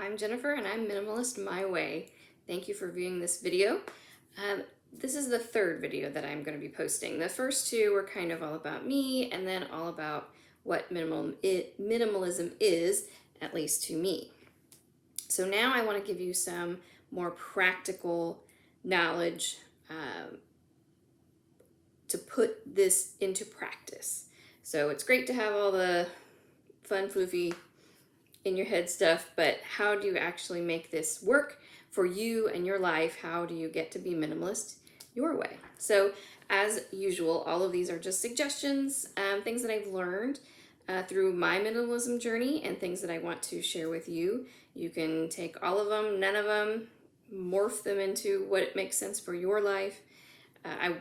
I'm Jennifer and I'm Minimalist My Way. Thank you for viewing this video. This is the third video that I'm going to be posting. The first two were kind of all about me and then all about what minimalism is, at least to me. So now I want to give you some more practical knowledge to put this into practice. So it's great to have all the fun, floofy, in your head stuff, but how do you actually make this work for you and your life? How do you get to be minimalist your way? So as usual, all of these are just suggestions, things that I've learned through my minimalism journey and things that I want to share with you. You can take all of them, none of them, morph them into what makes sense for your life. I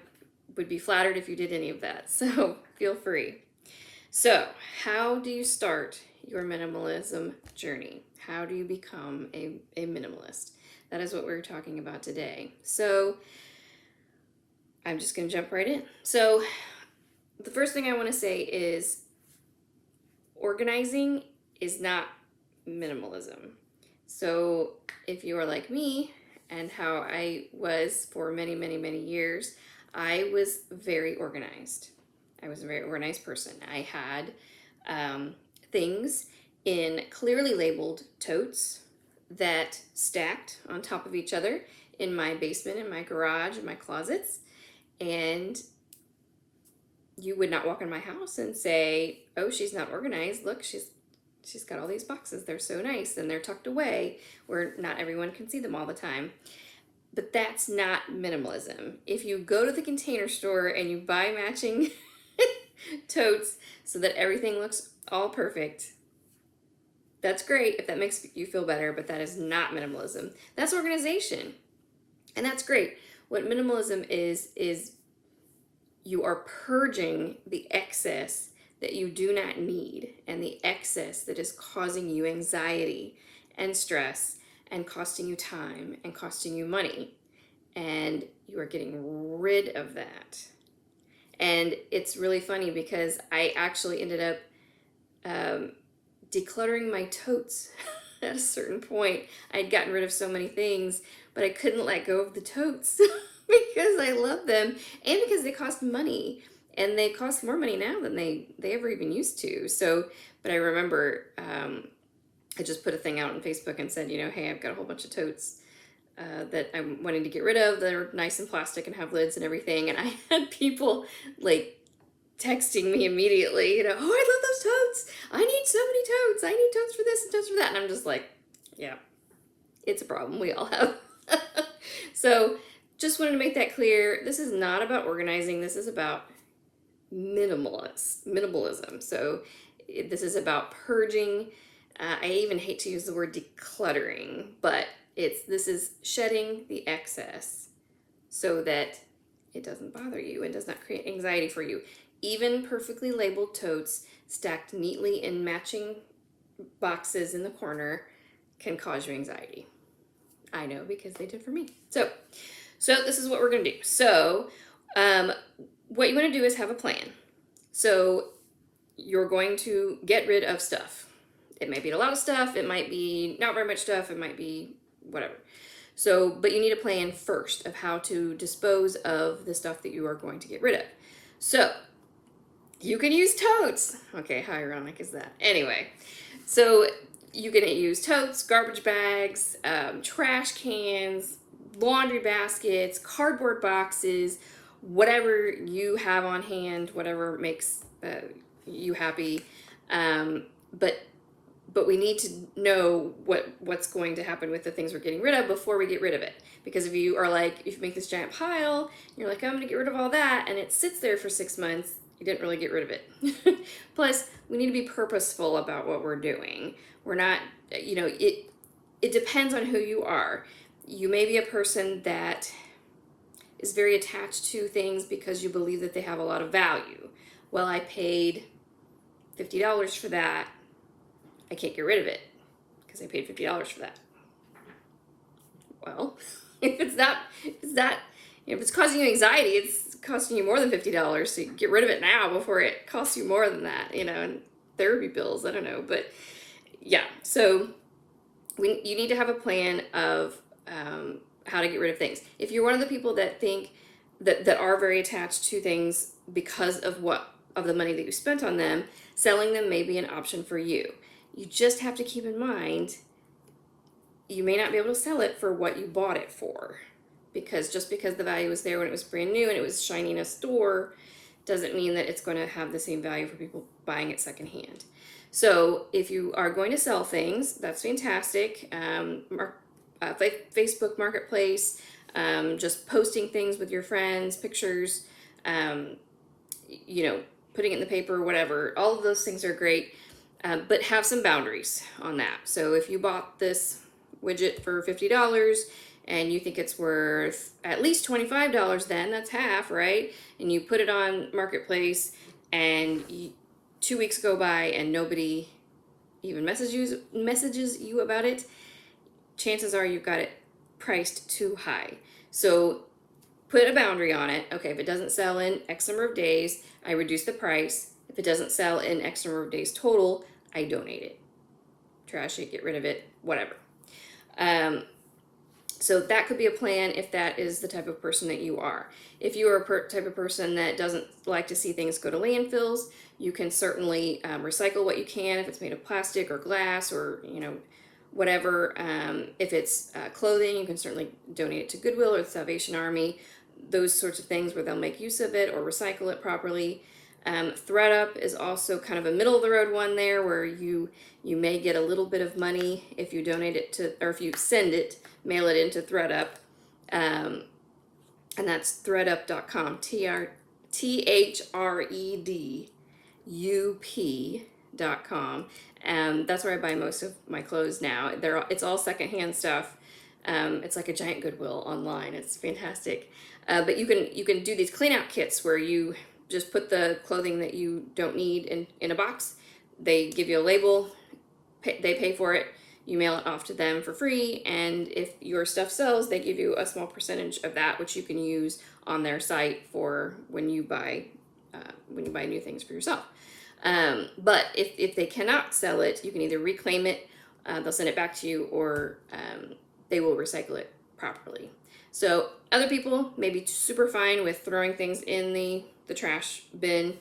would be flattered if you did any of that, so feel free. So how do you start your minimalism journey? How do you become a minimalist? That is what we're talking about today. So I'm just going to jump right in. So the first thing I want to say is organizing is not minimalism. So if you are like me and how I was for many, many, many years, I was very organized. I was a very organized person. I had things in clearly labeled totes that stacked on top of each other in my basement, in my garage, in my closets. And you would not walk in my house and say, oh, she's not organized. Look, she's got all these boxes. They're so nice and they're tucked away where not everyone can see them all the time. But that's not minimalism. If you go to the Container Store and you buy matching totes so that everything looks all perfect, that's great if that makes you feel better, but that is not minimalism. That's organization, and that's great. What minimalism is you are purging the excess that you do not need and the excess that is causing you anxiety and stress and costing you time and costing you money, and you are getting rid of that. And it's really funny because I actually ended up decluttering my totes at a certain point. I'd gotten rid of so many things, but I couldn't let go of the totes because I love them and because they cost money, and they cost more money now than they ever even used to. So, but I remember I just put a thing out on Facebook and said, hey, I've got a whole bunch of totes that I'm wanting to get rid of. They're nice and plastic and have lids and everything. And I had people like texting me immediately, oh, I love those totes. I need so many totes. I need totes for this and totes for that. And I'm just like, yeah, it's a problem. We all have. So just wanted to make that clear. This is not about organizing. This is about minimalism. So this is about purging. I even hate to use the word decluttering, but this is shedding the excess so that it doesn't bother you and does not create anxiety for you. Even perfectly labeled totes stacked neatly in matching boxes in the corner can cause you anxiety. I know because they did for me. So this is what we're going to do. So what you want to do is have a plan. So you're going to get rid of stuff. It might be a lot of stuff. It might be not very much stuff. It might be whatever. So, but you need a plan first of how to dispose of the stuff that you are going to get rid of. So you can use totes. Okay, how ironic is that? Anyway, so you can use totes, garbage bags, trash cans, laundry baskets, cardboard boxes, whatever you have on hand, whatever makes you happy. But we need to know what's going to happen with the things we're getting rid of before we get rid of it. Because if you make this giant pile, you're like, I'm going to get rid of all that, and it sits there for 6 months, you didn't really get rid of it. Plus, we need to be purposeful about what we're doing. We're not, it depends on who you are. You may be a person that is very attached to things because you believe that they have a lot of value. Well, I paid $50 for that. I can't get rid of it because I paid $50 for that. Well, if it's causing you anxiety, it's costing you more than $50. So you get rid of it now before it costs you more than that, and therapy bills, I don't know. But yeah, so you need to have a plan of how to get rid of things. If you're one of the people that think that are very attached to things because of the money that you spent on them, selling them may be an option for you. You just have to keep in mind you may not be able to sell it for what you bought it for, because just because the value was there when it was brand new and it was shiny in a store doesn't mean that it's going to have the same value for people buying it secondhand. So if you are going to sell things, that's fantastic. Facebook Marketplace, just posting things with your friends, pictures, putting it in the paper, whatever. All of those things are great, but have some boundaries on that. So if you bought this widget for $50 and you think it's worth at least $25, then that's half, right? And you put it on Marketplace and 2 weeks go by and nobody even messages you about it, chances are you've got it priced too high. So put a boundary on it. Okay, if it doesn't sell in X number of days, I reduce the price. If it doesn't sell in X number of days total, I donate it. Trash it, get rid of it, whatever. So that could be a plan if that is the type of person that you are. If you are a type of person that doesn't like to see things go to landfills, you can certainly recycle what you can if it's made of plastic or glass or whatever. If it's clothing, you can certainly donate it to Goodwill or the Salvation Army. Those sorts of things where they'll make use of it or recycle it properly. ThredUp is also kind of a middle of the road one there, where you may get a little bit of money if you donate it to, or if you mail it into ThredUp, and that's thredup.com, THREDUP.com. That's where I buy most of my clothes now. It's all secondhand stuff. It's like a giant Goodwill online. It's fantastic. But you can do these clean out kits where you just put the clothing that you don't need in a box. They give you a label, they pay for it, you mail it off to them for free, and if your stuff sells, they give you a small percentage of that, which you can use on their site for when you buy new things for yourself. But if they cannot sell it, you can either reclaim it, they'll send it back to you, or they will recycle it properly. So other people may be super fine with throwing things in the trash bin.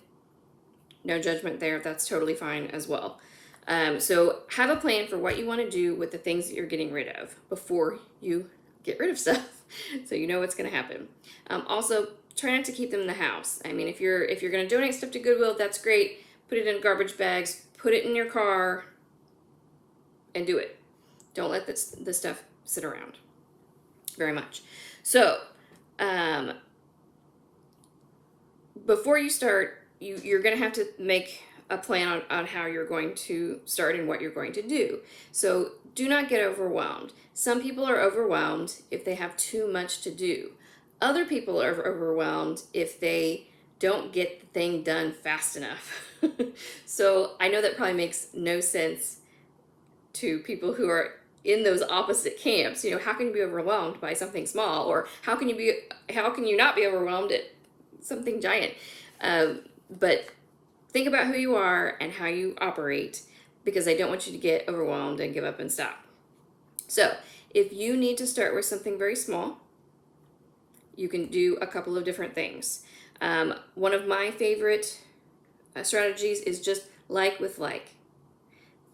No judgment there. That's totally fine as well. So have a plan for what you want to do with the things that you're getting rid of before you get rid of stuff, so you know what's going to happen. Also, try not to keep them in the house. I mean, if you're going to donate stuff to Goodwill, that's great. Put it in garbage bags. Put it in your car, and do it. Don't let the stuff sit around very much. So, before you start, you're going to have to make a plan on how you're going to start and what you're going to do. So do not get overwhelmed. Some people are overwhelmed if they have too much to do. Other people are overwhelmed if they don't get the thing done fast enough. So I know that probably makes no sense to people who are in those opposite camps. How can you be overwhelmed by something small, or how can you not be overwhelmed at something giant? But think about who you are and how you operate, because I don't want you to get overwhelmed and give up and stop. So if you need to start with something very small, you can do a couple of different things. One of my favorite strategies is just like with like.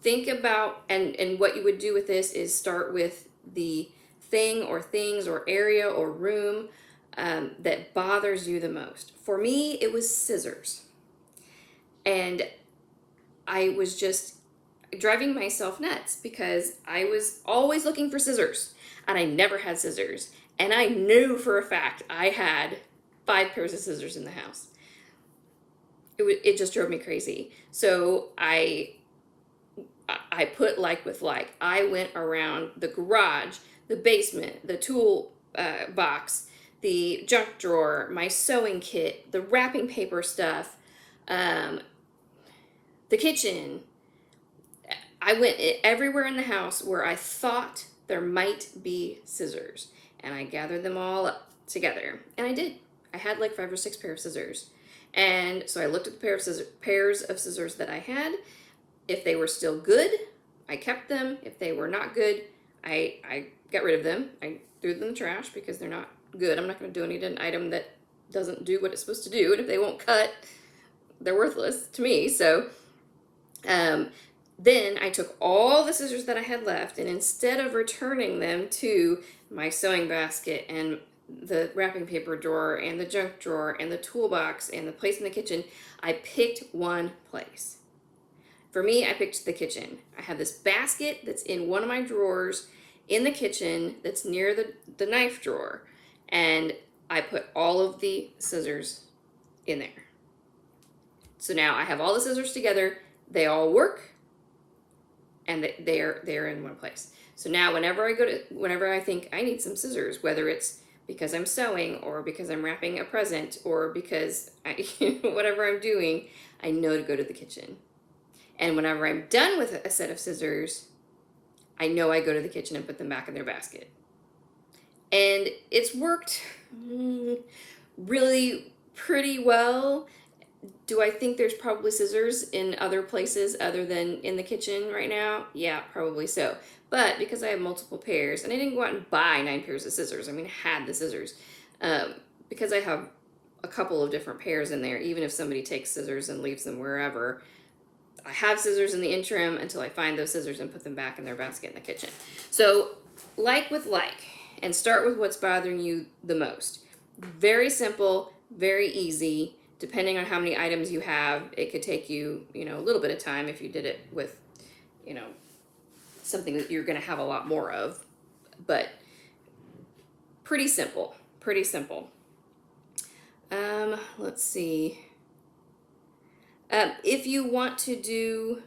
Think about, and what you would do with this is start with the thing or things or area or room that bothers you the most. For me, it was scissors. And I was just driving myself nuts because I was always looking for scissors and I never had scissors. And I knew for a fact I had 5 pairs of scissors in the house. It just drove me crazy. So I put like with like. I went around the garage, the basement, the tool box, the junk drawer, my sewing kit, the wrapping paper stuff, the kitchen. I went everywhere in the house where I thought there might be scissors, and I gathered them all up together. And I did. I had like 5 or 6 pairs of scissors. And so I looked at the pairs of scissors that I had. If they were still good, I kept them. If they were not good, I got rid of them. I threw them in the trash because they're not good. I'm not going to donate an item that doesn't do what it's supposed to do. And if they won't cut, they're worthless to me. So then I took all the scissors that I had left, and instead of returning them to my sewing basket and the wrapping paper drawer and the junk drawer and the toolbox and the place in the kitchen, I picked one place. For me, I picked the kitchen. I have this basket that's in one of my drawers in the kitchen that's near the knife drawer, and I put all of the scissors in there. So now I have all the scissors together, they all work, and they're in one place. So now whenever I think I need some scissors, whether it's because I'm sewing or because I'm wrapping a present or because whatever I'm doing, I know to go to the kitchen. And whenever I'm done with a set of scissors, I know I go to the kitchen and put them back in their basket. And it's worked really pretty well. Do I think there's probably scissors in other places other than in the kitchen right now? Yeah, probably so. But because I have multiple pairs, and I didn't go out and buy 9 pairs of scissors, I mean, I had the scissors. Because I have a couple of different pairs in there, even if somebody takes scissors and leaves them wherever, I have scissors in the interim until I find those scissors and put them back in their basket in the kitchen. So, like with like, and start with what's bothering you the most. Very simple, very easy. Depending on how many items you have, it could take you, a little bit of time if you did it with, something that you're going to have a lot more of. But pretty simple, pretty simple. Let's see. If you want to,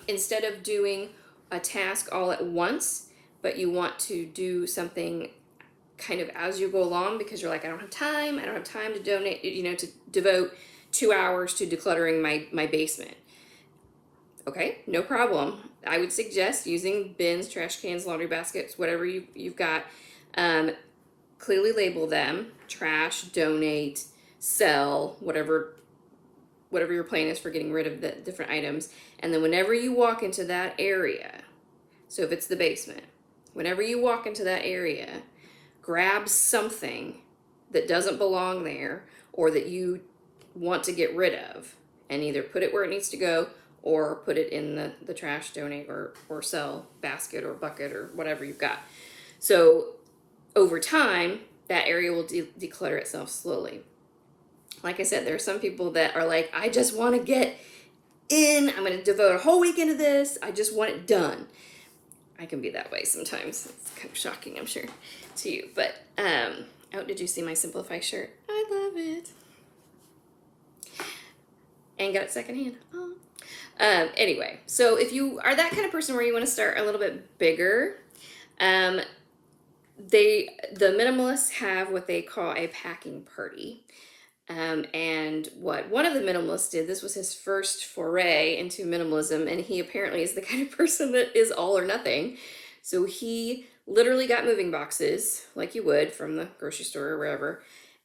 instead of doing a task all at once, but you want to do something kind of as you go along because you're like, I don't have time to donate, to devote 2 hours to decluttering my basement. Okay, no problem. I would suggest using bins, trash cans, laundry baskets, whatever you've got. Clearly label them: trash, donate, sell, whatever your plan is for getting rid of the different items. And then whenever you walk into that area, so if it's the basement, whenever you walk into that area, grab something that doesn't belong there or that you want to get rid of and either put it where it needs to go or put it in the trash, donate, or sell basket or bucket or whatever you've got. So over time, that area will declutter itself slowly. Like I said, there are some people that are like, I just want to get in. I'm going to devote a whole week into this. I just want it done. I can be that way sometimes. It's kind of shocking, I'm sure, to you. But, oh, did you see my Simplify shirt? I love it. And got it secondhand. Oh. Anyway, so if you are that kind of person where you want to start a little bit bigger, the minimalists have what they call a packing party. And what one of the minimalists did, this was his first foray into minimalism, and he apparently is the kind of person that is all or nothing. So he literally got moving boxes, like you would from the grocery store or wherever,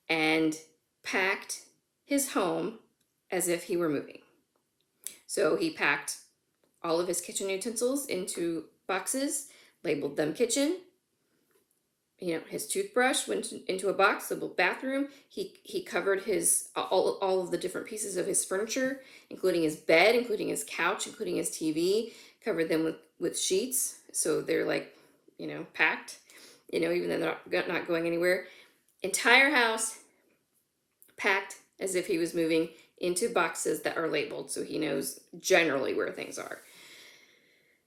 and packed his home as if he were moving. So he packed all of his kitchen utensils into boxes, labeled them kitchen. His toothbrush went into a box, the bathroom. He covered his all of the different pieces of his furniture, including his bed, including his couch, including his TV, covered them with sheets. So they're like, packed, even though they're not going anywhere. Entire house packed as if he was moving into boxes that are labeled so he knows generally where things are.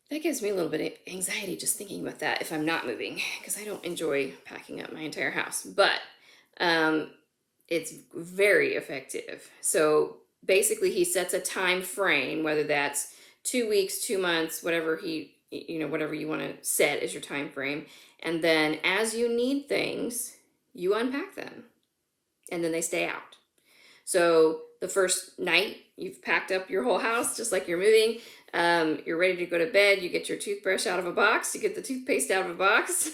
That gives me a little bit of anxiety just thinking about that if I'm not moving, because I don't enjoy packing up my entire house. But it's very effective. So basically he sets a time frame, whether that's 2 weeks, 2 months, whatever whatever you want to set as your time frame. And then as you need things, you unpack them and then they stay out. So the first night you've packed up your whole house just like you're moving. You're ready to go to bed. You get your toothbrush out of a box. You get the toothpaste out of a box.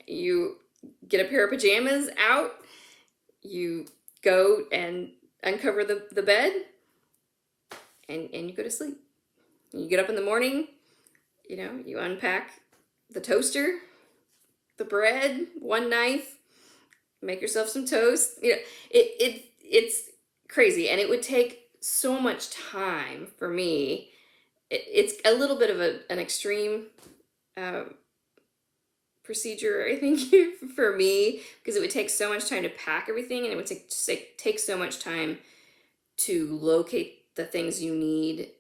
You get a pair of pajamas out. You go and uncover the bed and you go to sleep. You get up in the morning, You know, you unpack the toaster, the bread, one knife, make yourself some toast. You know, it's crazy, and it would take so much time for me. It's a little bit of an extreme um, procedure, I think, for me, because it would take so much time to pack everything, and it would take so much time to locate the things you need,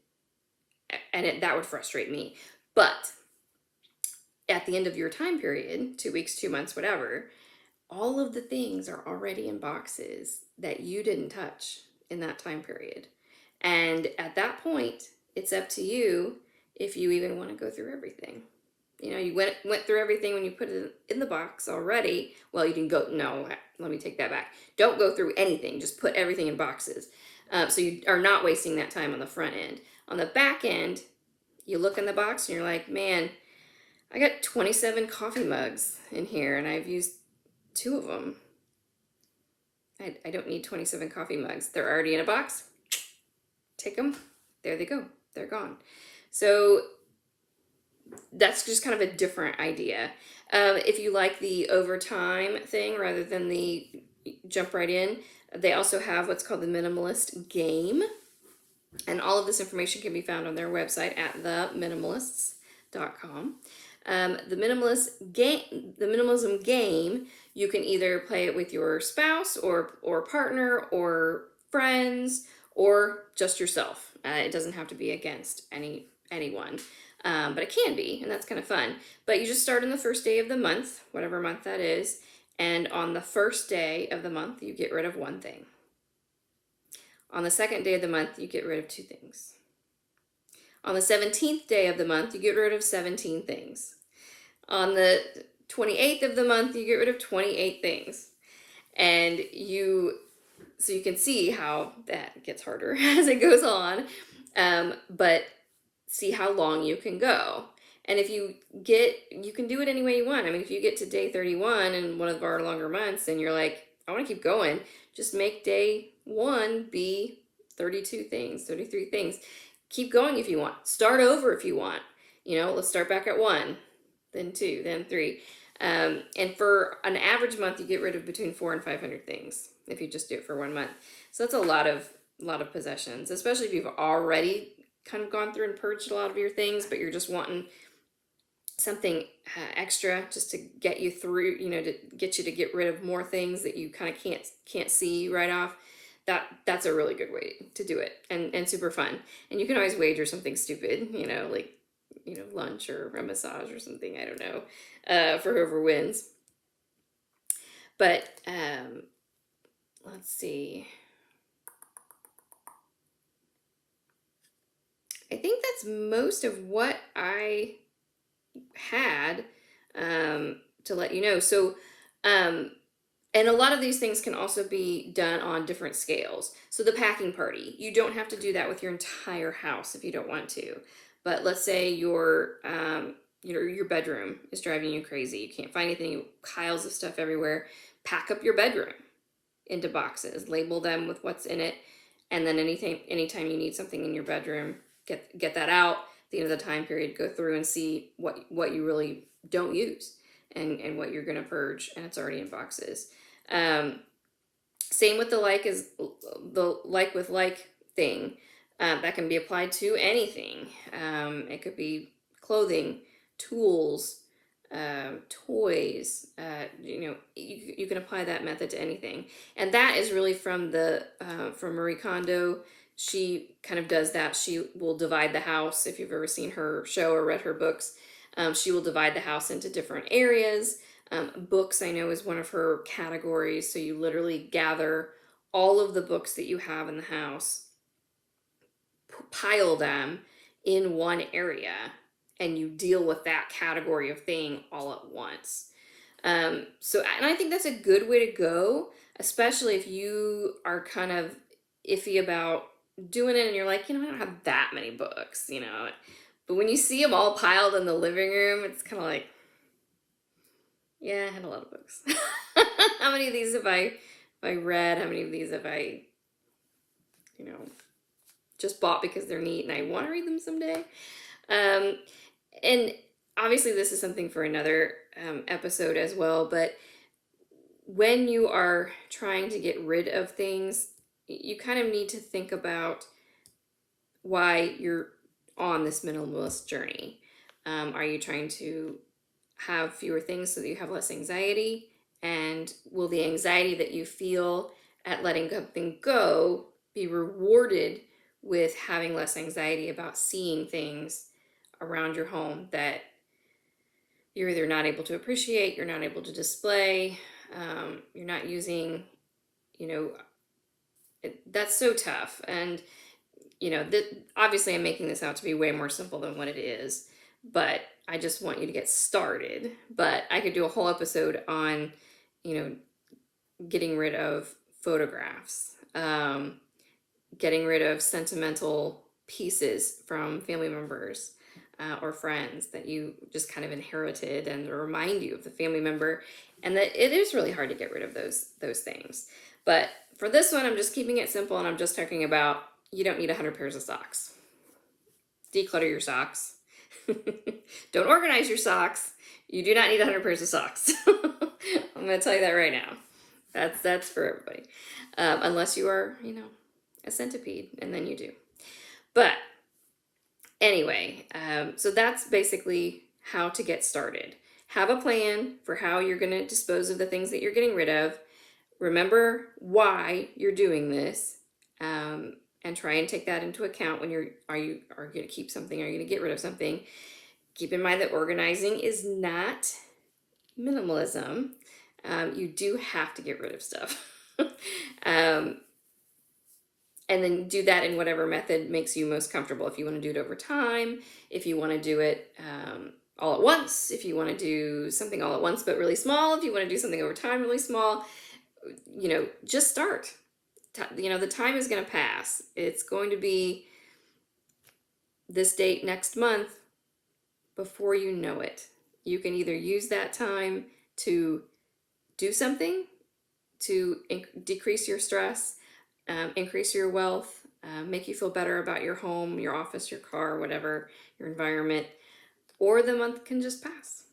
and that would frustrate me. But at the end of your time period, 2 weeks, 2 months, whatever, all of the things are already in boxes that you didn't touch in that time period. And at that point, it's up to you if you even want to go through everything. You know, you went through everything when you put it in the box already. Well, you didn't go, no, let me take that back. Don't go through anything, just put everything in boxes. So you are not wasting that time on the front end. On the back end, you look in the box and you're like, man, I got 27 coffee mugs in here and I've used 2 of them. I don't need 27 coffee mugs. They're already in a box. Take them. There they go. They're gone. So that's just kind of a different idea. If you like the overtime thing rather than the jump right in, they also have what's called the Minimalist game. And all of this information can be found on their website at theminimalists.com. The minimalism game, you can either play it with your spouse or partner or friends or just yourself. It doesn't have to be against anyone, but it can be, and that's kind of fun. But you just start on the first day of the month, whatever month that is, and on the first day of the month, you get rid of 1 thing. On the second day of the month, you get rid of 2 things. On the 17th day of the month, you get rid of 17 things. On the 28th of the month, you get rid of 28 things. And so you can see how that gets harder as it goes on, but see how long you can go. And if you can do it any way you want. I mean, if you get to day 31 in one of our longer months and you're like, I want to keep going, just make day 1 be 32 things, 33 things. Keep going if you want. Start over if you want. You know, let's start back at 1, then 2, then 3. And for an average month, you get rid of between 400 and 500 things if you just do it for 1 month. So that's a lot of possessions, especially if you've already kind of gone through and purged a lot of your things, but you're just wanting something extra just to get you through, you know, to get you to get rid of more things that you kind of can't see right off. That's a really good way to do it, and super fun. And you can always wager something stupid, you know, like, you know, lunch or a massage or something, I don't know, for whoever wins. But let's see. I think that's most of what I had to let you know. So, and a lot of these things can also be done on different scales. So the packing party, you don't have to do that with your entire house if you don't want to. But let's say your bedroom is driving you crazy. You can't find anything, piles of stuff everywhere. Pack up your bedroom into boxes, label them with what's in it, and then anytime you need something in your bedroom, get that out. At the end of the time period, go through and see what you really don't use and what you're going to purge, and it's already in boxes. Same with the like with like thing. That can be applied to anything. It could be clothing, tools, toys. You know, you can apply that method to anything, and that is really from Marie Kondo. She kind of does that. She will divide the house. If you've ever seen her show or read her books, she will divide the house into different areas. Books, I know, is one of her categories. So you literally gather all of the books that you have in the house, pile them in one area, and you deal with that category of thing all at once. And I think that's a good way to go, especially if you are kind of iffy about doing it and you're like, you know, I don't have that many books, you know. But when you see them all piled in the living room, it's kind of like, yeah, I had a lot of books. How many of these have I read? How many of these have I, you know, just bought because they're neat and I want to read them someday? And obviously this is something for another episode as well, but when you are trying to get rid of things, you kind of need to think about why you're on this minimalist journey. Are you trying to have fewer things so that you have less anxiety? And will the anxiety that you feel at letting something go be rewarded with having less anxiety about seeing things around your home that you're either not able to appreciate, you're not able to display, you're not using, you know, that's so tough. And, obviously I'm making this out to be way more simple than what it is, but I just want you to get started. But I could do a whole episode on, you know, getting rid of photographs, getting rid of sentimental pieces from family members or friends that you just kind of inherited and remind you of the family member, and that it is really hard to get rid of those things. But for this one, I'm just keeping it simple, and I'm just talking about you don't need 100 pairs of socks. Declutter your socks. Don't organize your socks. You do not need 100 pairs of socks. I'm going to tell you that right now. That's for everybody, unless you are, a centipede, and then you do. But anyway, so that's basically how to get started. Have a plan for how you're going to dispose of the things that you're getting rid of. Remember why you're doing this, and try and take that into account when you are going to keep something, are you going to get rid of something. Keep in mind that organizing is not minimalism. You do have to get rid of stuff. And then do that in whatever method makes you most comfortable. If you want to do it over time, if you want to do it all at once, if you want to do something all at once but really small, if you want to do something over time really small, just start. The time is going to pass. It's going to be this date next month before you know it. You can either use that time to do something to decrease your stress, increase your wealth, make you feel better about your home, your office, your car, whatever, your environment, or the month can just pass.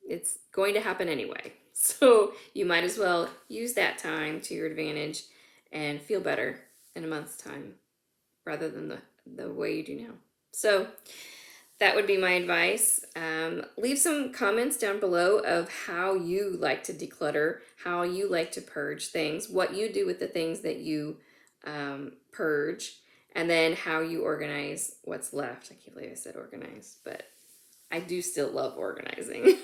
It's going to happen anyway. So you might as well use that time to your advantage and feel better in a month's time rather than the way you do now. So that would be my advice. Leave some comments down below of how you like to declutter, how you like to purge things, what you do with the things that you purge, and then how you organize what's left. I can't believe I said organize, but I do still love organizing.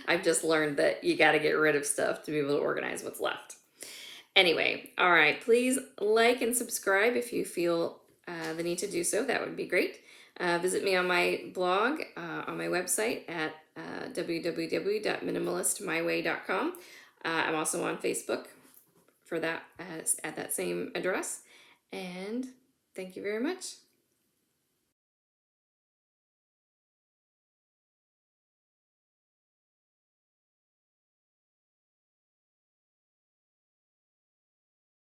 I've just learned that you got to get rid of stuff to be able to organize what's left. Anyway, all right, please like and subscribe if you feel the need to do so. That would be great. Visit me on my blog, on my website at www.minimalistmyway.com. I'm also on Facebook for that at that same address. And thank you very much.